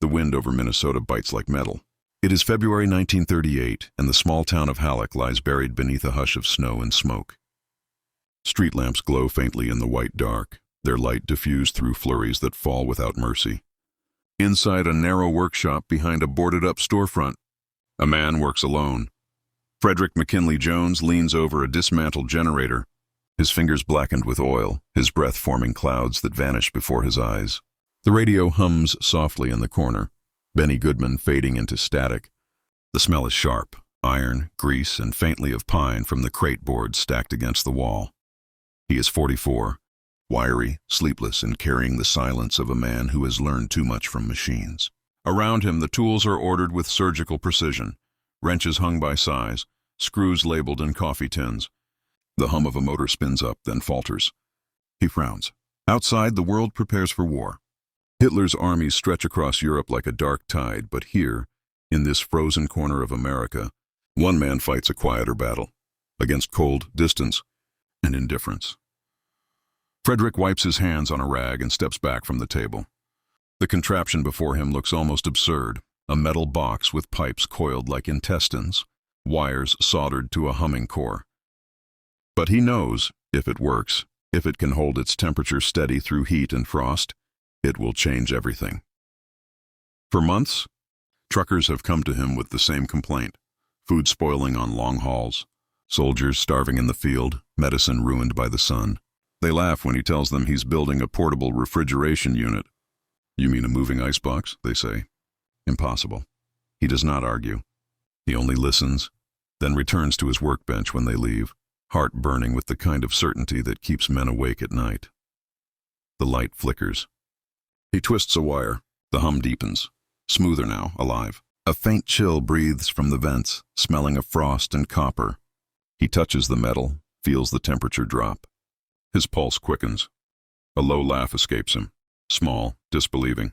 The wind over Minnesota bites like metal. It is February 1938, and the small town of Halleck lies buried beneath a hush of snow and smoke. Street lamps glow faintly in the white dark, their light diffused through flurries that fall without mercy. Inside a narrow workshop behind a boarded-up storefront, a man works alone. Frederick McKinley Jones leans over a dismantled generator, his fingers blackened with oil, his breath forming clouds that vanish before his eyes. The radio hums softly in the corner, Benny Goodman fading into static. The smell is sharp, iron, grease, and faintly of pine from the crate boards stacked against the wall. He is 44, wiry, sleepless, and carrying the silence of a man who has learned too much from machines. Around him, the tools are ordered with surgical precision, wrenches hung by size, screws labeled in coffee tins. The hum of a motor spins up, then falters. He frowns. Outside, the world prepares for war. Hitler's armies stretch across Europe like a dark tide, but here, in this frozen corner of America, one man fights a quieter battle, against cold, distance, and indifference. Frederick wipes his hands on a rag and steps back from the table. The contraption before him looks almost absurd, a metal box with pipes coiled like intestines, wires soldered to a humming core. But he knows, if it works, if it can hold its temperature steady through heat and frost, it will change everything. For months, truckers have come to him with the same complaint: food spoiling on long hauls, soldiers starving in the field, medicine ruined by the sun. They laugh when he tells them he's building a portable refrigeration unit. "You mean a moving icebox?" they say. Impossible. He does not argue. He only listens, then returns to his workbench when they leave, heart burning with the kind of certainty that keeps men awake at night. The light flickers. He twists a wire. The hum deepens. Smoother now, alive. A faint chill breathes from the vents, smelling of frost and copper. He touches the metal, feels the temperature drop. His pulse quickens. A low laugh escapes him, small, disbelieving.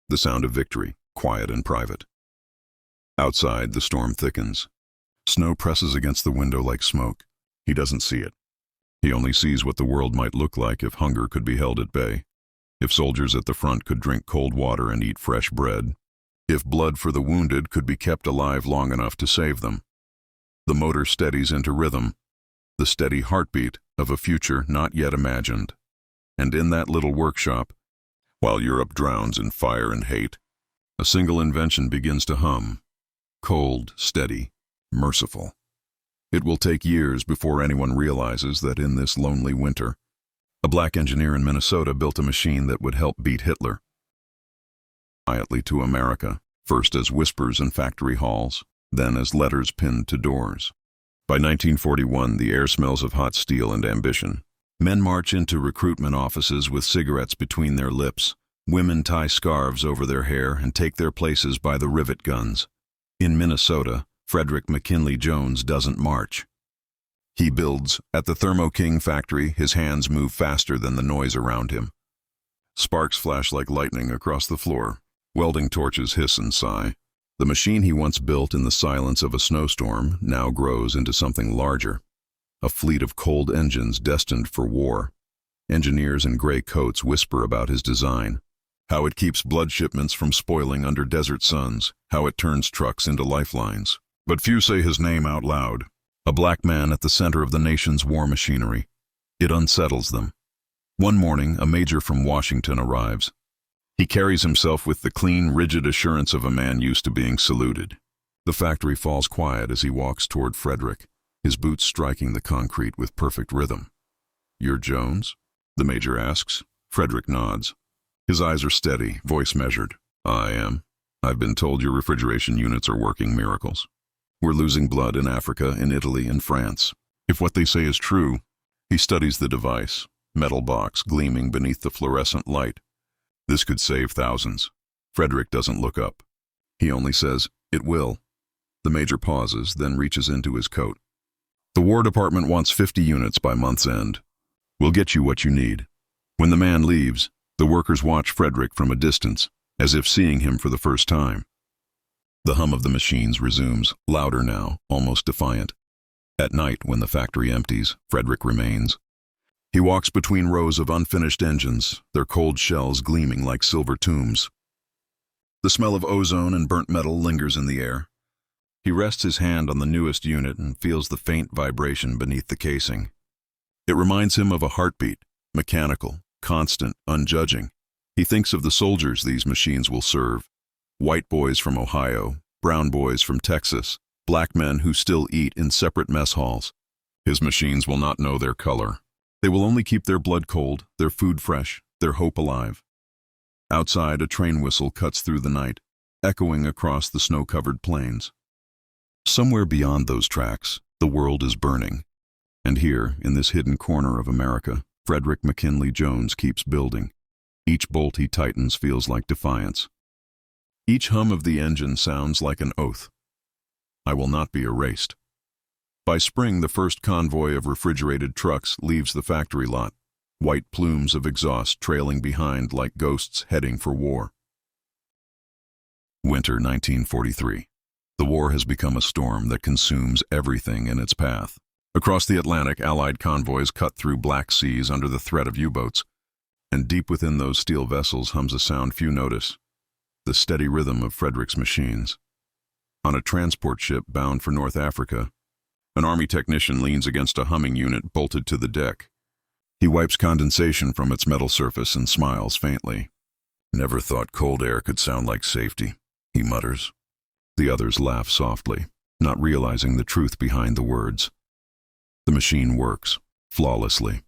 The sound of victory, quiet and private. Outside, the storm thickens. Snow presses against the window like smoke. He doesn't see it. He only sees what the world might look like if hunger could be held at bay. If soldiers at the front could drink cold water and eat fresh bread. If blood for the wounded could be kept alive long enough to save them. The motor steadies into rhythm, the steady heartbeat of a future not yet imagined. And in that little workshop, while Europe drowns in fire and hate, a single invention begins to hum, cold, steady, merciful. It will take years before anyone realizes that in this lonely winter, a black engineer in Minnesota built a machine that would help beat Hitler. Quietly to America, first as whispers in factory halls, then as letters pinned to doors. By 1941, the air smells of hot steel and ambition. Men march into recruitment offices with cigarettes between their lips. Women tie scarves over their hair and take their places by the rivet guns. In Minnesota, Frederick McKinley Jones doesn't march. He builds. At the Thermo King factory, his hands move faster than the noise around him. Sparks flash like lightning across the floor. Welding torches hiss and sigh. The machine he once built in the silence of a snowstorm now grows into something larger. A fleet of cold engines destined for war. Engineers in gray coats whisper about his design. How it keeps blood shipments from spoiling under desert suns. How it turns trucks into lifelines. But few say his name out loud. A black man at the center of the nation's war machinery. It unsettles them. One morning, a major from Washington arrives. He carries himself with the clean, rigid assurance of a man used to being saluted. The factory falls quiet as he walks toward Frederick, his boots striking the concrete with perfect rhythm. "You're Jones?" the major asks. Frederick nods. His eyes are steady, voice measured. "I am. I've been told your refrigeration units are working miracles. We're losing blood in Africa, in Italy, and France. If what they say is true..." He studies the device, metal box gleaming beneath the fluorescent light. "This could save thousands." Frederick doesn't look up. He only says, "It will." The major pauses, then reaches into his coat. "The War Department wants 50 units by month's end. We'll get you what you need." When the man leaves, the workers watch Frederick from a distance, as if seeing him for the first time. The hum of the machines resumes, louder now, almost defiant. At night, when the factory empties, Frederick remains. He walks between rows of unfinished engines, their cold shells gleaming like silver tombs. The smell of ozone and burnt metal lingers in the air. He rests his hand on the newest unit and feels the faint vibration beneath the casing. It reminds him of a heartbeat, mechanical, constant, unjudging. He thinks of the soldiers these machines will serve. White boys from Ohio, brown boys from Texas, black men who still eat in separate mess halls. His machines will not know their color. They will only keep their blood cold, their food fresh, their hope alive. Outside, a train whistle cuts through the night, echoing across the snow-covered plains. Somewhere beyond those tracks, the world is burning. And here, in this hidden corner of America, Frederick McKinley Jones keeps building. Each bolt he tightens feels like defiance. Each hum of the engine sounds like an oath. I will not be erased. By spring, the first convoy of refrigerated trucks leaves the factory lot, white plumes of exhaust trailing behind like ghosts heading for war. Winter 1943. The war has become a storm that consumes everything in its path. Across the Atlantic, Allied convoys cut through black seas under the threat of U-boats, and deep within those steel vessels hums a sound few notice, the steady rhythm of Frederick's machines. On a transport ship bound for North Africa, an Army technician leans against a humming unit bolted to the deck. He wipes condensation from its metal surface and smiles faintly. "Never thought cold air could sound like safety," he mutters. The others laugh softly, not realizing the truth behind the words. The machine works, flawlessly.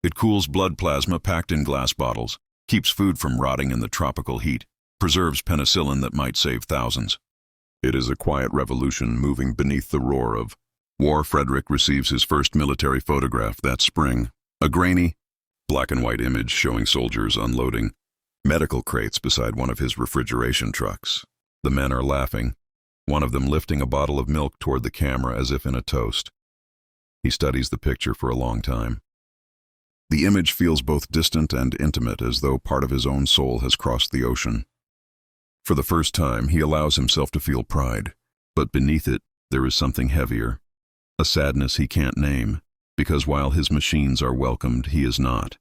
It cools blood plasma packed in glass bottles, keeps food from rotting in the tropical heat, preserves penicillin that might save thousands. It is a quiet revolution moving beneath the roar of war. Frederick receives his first military photograph that spring, a grainy, black and white image showing soldiers unloading medical crates beside one of his refrigeration trucks. The men are laughing, one of them lifting a bottle of milk toward the camera as if in a toast. He studies the picture for a long time. The image feels both distant and intimate, as though part of his own soul has crossed the ocean. For the first time, he allows himself to feel pride, but beneath it, there is something heavier, a sadness he can't name, because while his machines are welcomed, he is not.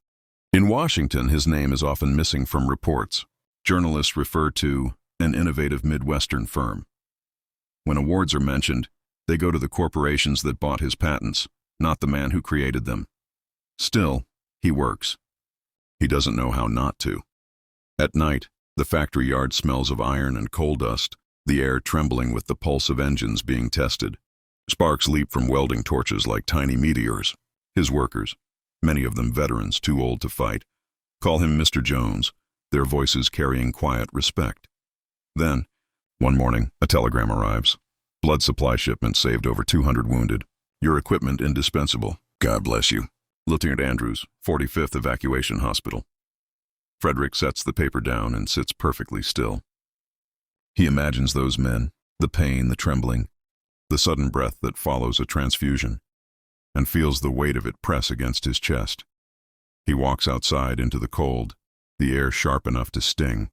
In Washington, his name is often missing from reports. Journalists refer to an innovative Midwestern firm. When awards are mentioned, they go to the corporations that bought his patents, not the man who created them. Still, he works. He doesn't know how not to. At night, the factory yard smells of iron and coal dust, the air trembling with the pulse of engines being tested. Sparks leap from welding torches like tiny meteors. His workers, many of them veterans too old to fight, call him Mr. Jones, their voices carrying quiet respect. Then, one morning, a telegram arrives. Blood supply shipment saved over 200 wounded. Your equipment indispensable. God bless you. Lieutenant Andrews, 45th Evacuation Hospital. Frederick sets the paper down and sits perfectly still. He imagines those men, the pain, the trembling, the sudden breath that follows a transfusion, and feels the weight of it press against his chest. He walks outside into the cold, the air sharp enough to sting.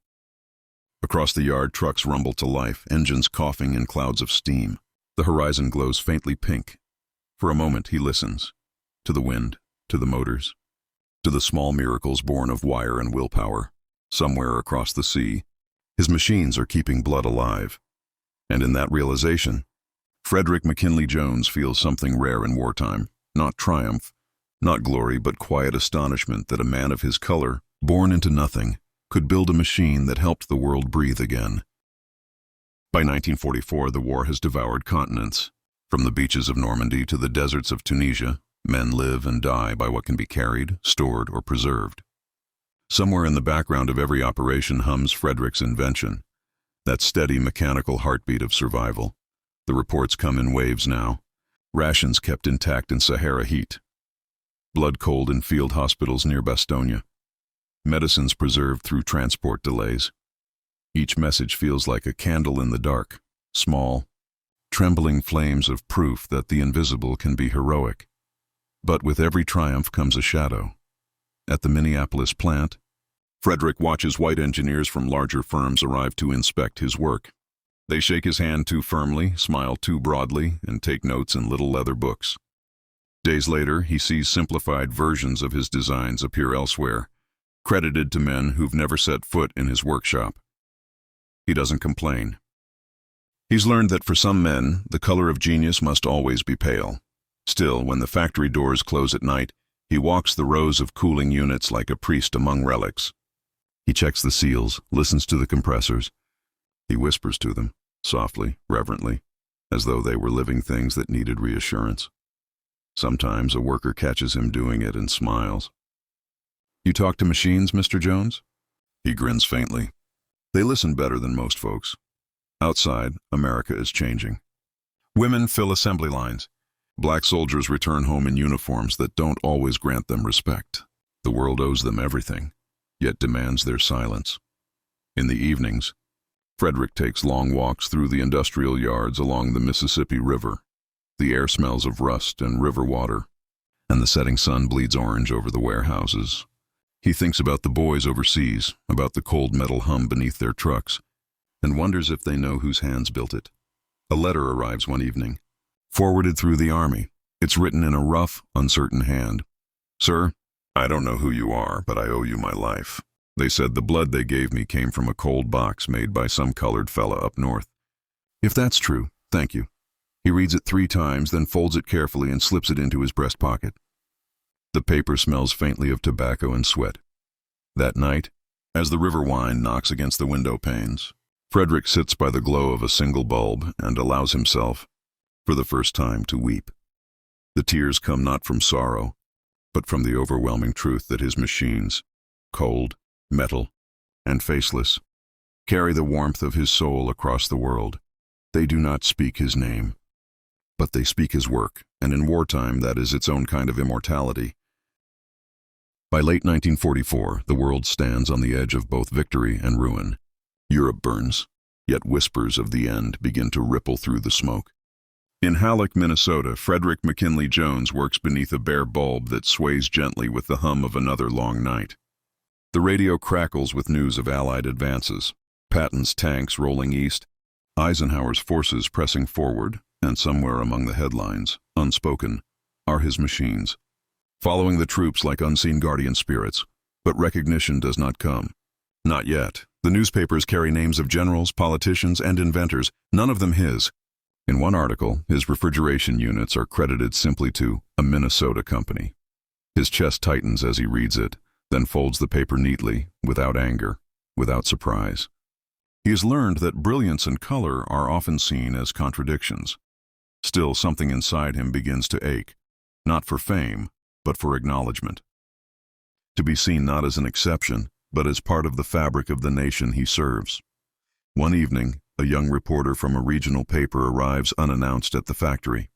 Across the yard, trucks rumble to life, engines coughing in clouds of steam. The horizon glows faintly pink. For a moment, he listens. To the wind, to the motors, to the small miracles born of wire and willpower. Somewhere across the sea, his machines are keeping blood alive. And in that realization, Frederick McKinley Jones feels something rare in wartime. Not triumph, not glory, but quiet astonishment that a man of his color, born into nothing, could build a machine that helped the world breathe again. By 1944, the war has devoured continents. From the beaches of Normandy to the deserts of Tunisia, men live and die by what can be carried, stored, or preserved. Somewhere in the background of every operation hums Frederick's invention, that steady mechanical heartbeat of survival. The reports come in waves now. Rations kept intact in Sahara heat. Blood cold in field hospitals near Bastogne. Medicines preserved through transport delays. Each message feels like a candle in the dark, small, trembling flames of proof that the invisible can be heroic. But with every triumph comes a shadow. At the Minneapolis plant, Frederick watches white engineers from larger firms arrive to inspect his work. They shake his hand too firmly, smile too broadly, and take notes in little leather books. Days later, he sees simplified versions of his designs appear elsewhere, credited to men who've never set foot in his workshop. He doesn't complain. He's learned that for some men, the color of genius must always be pale. Still, when the factory doors close at night, he walks the rows of cooling units like a priest among relics. He checks the seals, listens to the compressors. He whispers to them, softly, reverently, as though they were living things that needed reassurance. Sometimes a worker catches him doing it and smiles. "You talk to machines, Mr. Jones?" He grins faintly. They listen better than most folks. Outside, America is changing. Women fill assembly lines. Black soldiers return home in uniforms that don't always grant them respect. The world owes them everything, yet demands their silence. In the evenings, Frederick takes long walks through the industrial yards along the Mississippi River. The air smells of rust and river water, and the setting sun bleeds orange over the warehouses. He thinks about the boys overseas, about the cold metal hum beneath their trucks, and wonders if they know whose hands built it. A letter arrives one evening, forwarded through the army. It's written in a rough, uncertain hand. "Sir, I don't know who you are, but I owe you my life. They said the blood they gave me came from a cold box made by some colored fella up north. If that's true, thank you." He reads it 3 times, then folds it carefully and slips it into his breast pocket. The paper smells faintly of tobacco and sweat. That night, as the river wine knocks against the window panes, Frederick sits by the glow of a single bulb and allows himself, for the first time, to weep. The tears come not from sorrow, but from the overwhelming truth that his machines, cold, metal, and faceless, carry the warmth of his soul across the world. They do not speak his name, but they speak his work, and in wartime that is its own kind of immortality. By late 1944, the world stands on the edge of both victory and ruin. Europe burns, yet whispers of the end begin to ripple through the smoke. In Halleck, Minnesota, Frederick McKinley Jones works beneath a bare bulb that sways gently with the hum of another long night. The radio crackles with news of Allied advances, Patton's tanks rolling east, Eisenhower's forces pressing forward, and somewhere among the headlines, unspoken, are his machines, following the troops like unseen guardian spirits. But recognition does not come. Not yet. The newspapers carry names of generals, politicians, and inventors, none of them his. In one article, his refrigeration units are credited simply to a Minnesota company. His chest tightens as he reads it, then folds the paper neatly, without anger, without surprise. He has learned that brilliance and color are often seen as contradictions. Still, something inside him begins to ache, not for fame, but for acknowledgement. To be seen not as an exception, but as part of the fabric of the nation he serves. One evening, a young reporter from a regional paper arrives unannounced at the factory.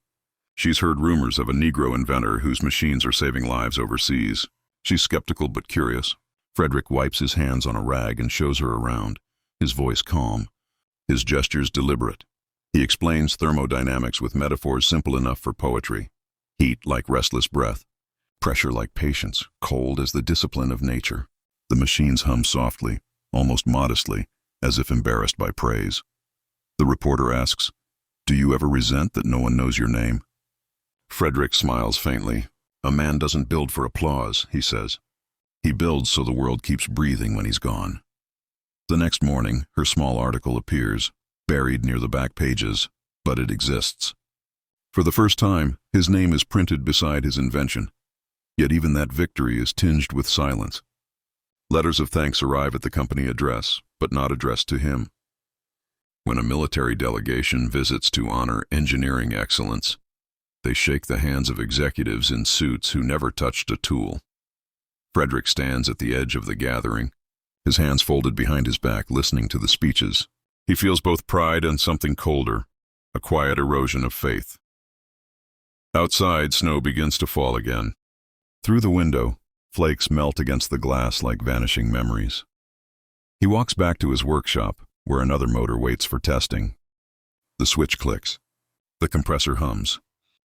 She's heard rumors of a Negro inventor whose machines are saving lives overseas. She's skeptical but curious. Frederick wipes his hands on a rag and shows her around, his voice calm, his gestures deliberate. He explains thermodynamics with metaphors simple enough for poetry. Heat like restless breath, pressure like patience, cold as the discipline of nature. The machines hum softly, almost modestly, as if embarrassed by praise. The reporter asks, "Do you ever resent that no one knows your name?" Frederick smiles faintly. "A man doesn't build for applause," he says. "He builds so the world keeps breathing when he's gone." The next morning, her small article appears, buried near the back pages, but it exists. For the first time, his name is printed beside his invention. Yet even that victory is tinged with silence. Letters of thanks arrive at the company address, but not addressed to him. When a military delegation visits to honor engineering excellence, they shake the hands of executives in suits who never touched a tool. Frederick stands at the edge of the gathering, his hands folded behind his back, listening to the speeches. He feels both pride and something colder, a quiet erosion of faith. Outside, snow begins to fall again. Through the window, flakes melt against the glass like vanishing memories. He walks back to his workshop, where another motor waits for testing. The switch clicks. The compressor hums.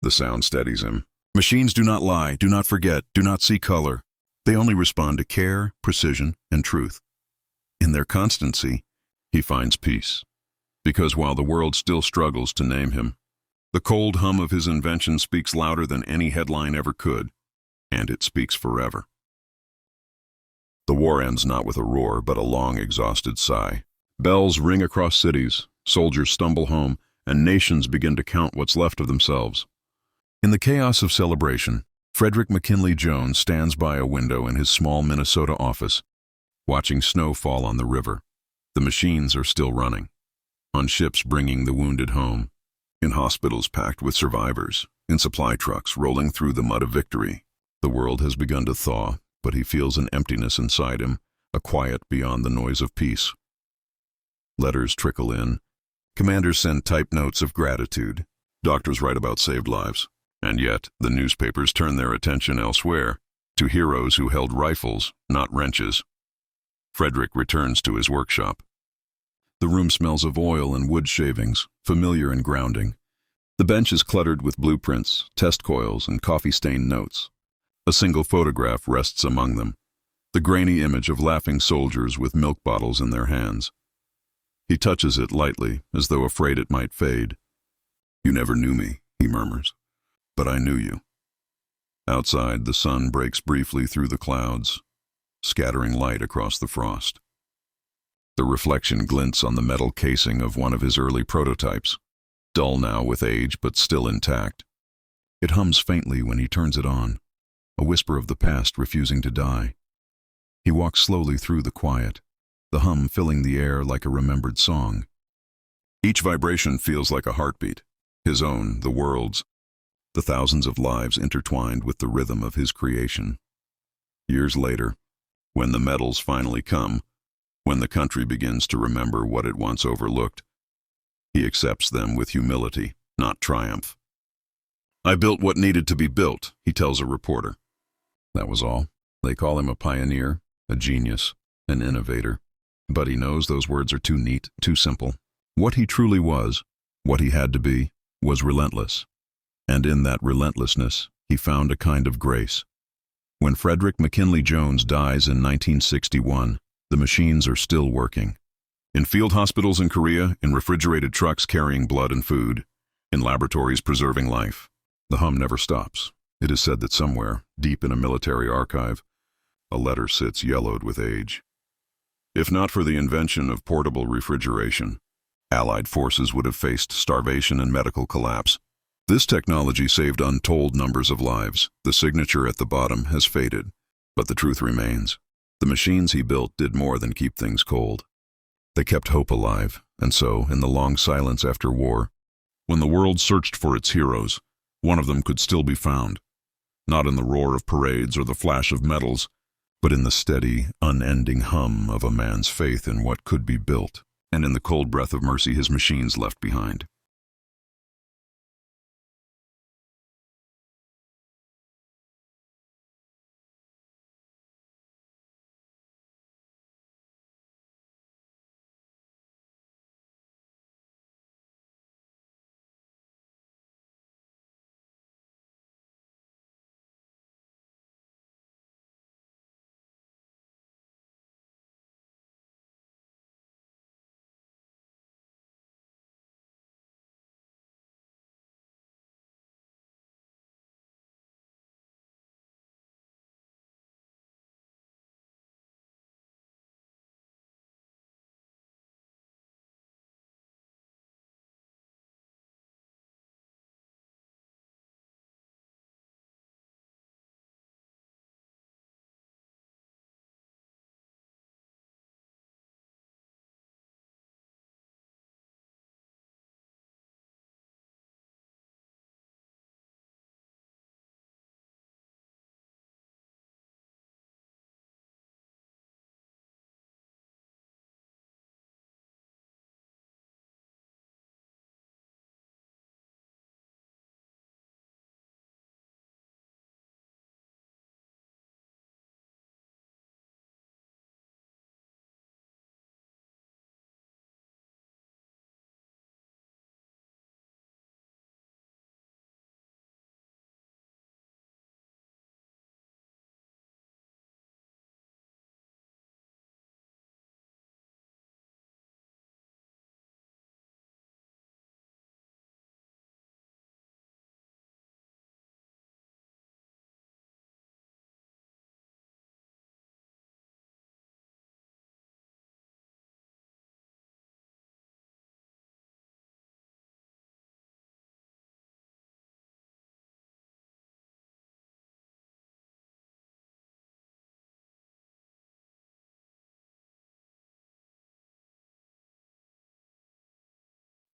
The sound steadies him. Machines do not lie, do not forget, do not see color. They only respond to care, precision, and truth. In their constancy, he finds peace. Because while the world still struggles to name him, the cold hum of his invention speaks louder than any headline ever could, and it speaks forever. The war ends not with a roar, but a long, exhausted sigh. Bells ring across cities, soldiers stumble home, and nations begin to count what's left of themselves. In the chaos of celebration, Frederick McKinley Jones stands by a window in his small Minnesota office, watching snow fall on the river. The machines are still running, on ships bringing the wounded home, in hospitals packed with survivors, in supply trucks rolling through the mud of victory. The world has begun to thaw, but he feels an emptiness inside him, a quiet beyond the noise of peace. Letters trickle in. Commanders send typed notes of gratitude. Doctors write about saved lives. And yet, the newspapers turn their attention elsewhere, to heroes who held rifles, not wrenches. Frederick returns to his workshop. The room smells of oil and wood shavings, familiar and grounding. The bench is cluttered with blueprints, test coils, and coffee-stained notes. A single photograph rests among them, the grainy image of laughing soldiers with milk bottles in their hands. He touches it lightly, as though afraid it might fade. "You never knew me," he murmurs, "but I knew you." Outside, the sun breaks briefly through the clouds, scattering light across the frost. The reflection glints on the metal casing of one of his early prototypes, dull now with age but still intact. It hums faintly when he turns it on, a whisper of the past refusing to die. He walks slowly through the quiet, the hum filling the air like a remembered song. Each vibration feels like a heartbeat, his own, the world's, the thousands of lives intertwined with the rhythm of his creation. Years later, when the medals finally come, when the country begins to remember what it once overlooked, he accepts them with humility, not triumph. "I built what needed to be built," he tells a reporter. That was all. They call him a pioneer, a genius, an innovator. But he knows those words are too neat, too simple. What he truly was, what he had to be, was relentless. And in that relentlessness, he found a kind of grace. When Frederick McKinley Jones dies in 1961, the machines are still working. In field hospitals in Korea, in refrigerated trucks carrying blood and food, in laboratories preserving life. The hum never stops. It is said that somewhere, deep in a military archive, a letter sits yellowed with age. If not for the invention of portable refrigeration, Allied forces would have faced starvation and medical collapse. This technology saved untold numbers of lives. The signature at the bottom has faded, but the truth remains. The machines he built did more than keep things cold. They kept hope alive, and so, in the long silence after war, when the world searched for its heroes, one of them could still be found. Not in the roar of parades or the flash of medals, but in the steady, unending hum of a man's faith in what could be built, and in the cold breath of mercy his machines left behind.